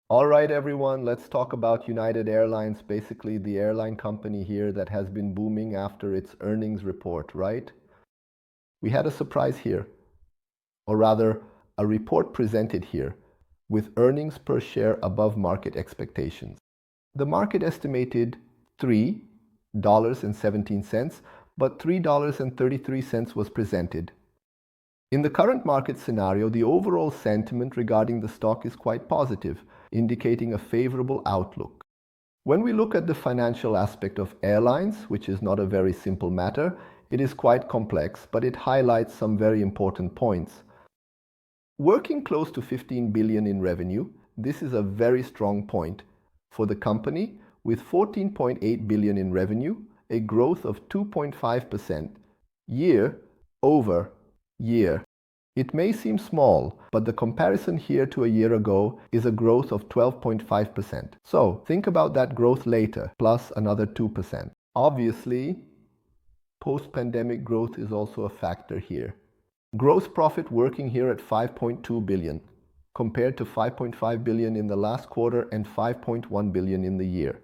All right, everyone, let's talk about United Airlines, basically the airline company here that has been booming after its earnings report, right? We had a surprise here, or rather, a report presented here with earnings per share above market expectations. The market estimated $3.17, but $3.33 was presented. In the current market scenario, the overall sentiment regarding the stock is quite positive, indicating a favorable outlook. When we look at the financial aspect of airlines, which is not a very simple matter, it is quite complex, but it highlights some very important points. Working close to 15 billion in revenue, this is a very strong point for the company with 14.8 billion in revenue, a growth of 2.5% year over year. It may seem small, but the comparison here to a year ago is a growth of 12.5%. So think about that growth later, plus another 2%. Obviously, post-pandemic growth is also a factor here. Gross profit working here at 5.2 billion, compared to 5.5 billion in the last quarter and 5.1 billion in the year.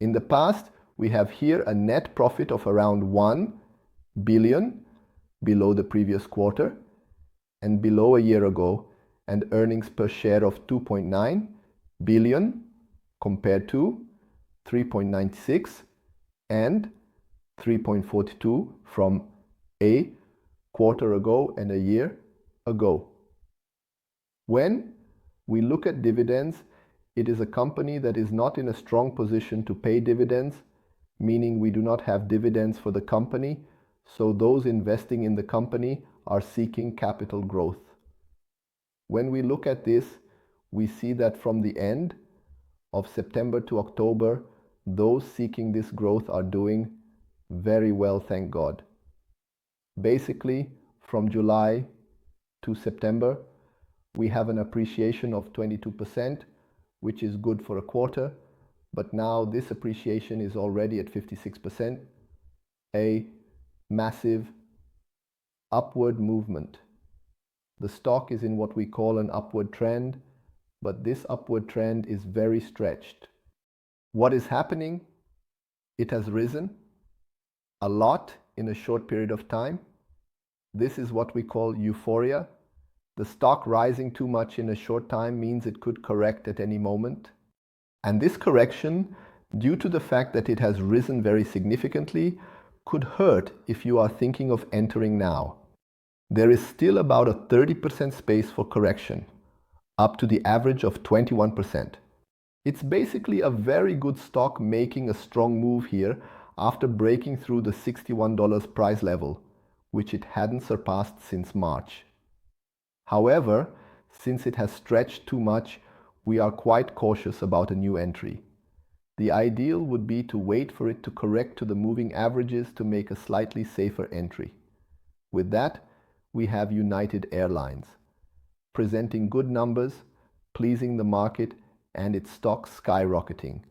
In the past, we have here a net profit of around 1 billion below the previous quarter and below a year ago, and earnings per share of 2.9 billion compared to 3.96 and 3.42 from a quarter ago and a year ago. When we look at dividends, it is a company that is not in a strong position to pay dividends, meaning we do not have dividends for the company, so those investing in the company are seeking capital growth. When we look at this, we see that from the end of September to October, those seeking this growth are doing very well, thank God. Basically, from July to September, we have an appreciation of 22%, which is good for a quarter, but now this appreciation is already at 56%, a massive upward movement. The stock is in what we call an upward trend, but this upward trend is very stretched. What is happening? It has risen a lot in a short period of time. This is what we call euphoria. The stock rising too much in a short time means it could correct at any moment. And this correction, due to the fact that it has risen very significantly, could hurt if you are thinking of entering now. There is still about a 30% space for correction, up to the average of 21%. It's basically a very good stock making a strong move here after breaking through the $61 price level, which it hadn't surpassed since March. However, since it has stretched too much, we are quite cautious about a new entry. The ideal would be to wait for it to correct to the moving averages to make a slightly safer entry. With that, we have United Airlines, presenting good numbers, pleasing the market, and its stock skyrocketing.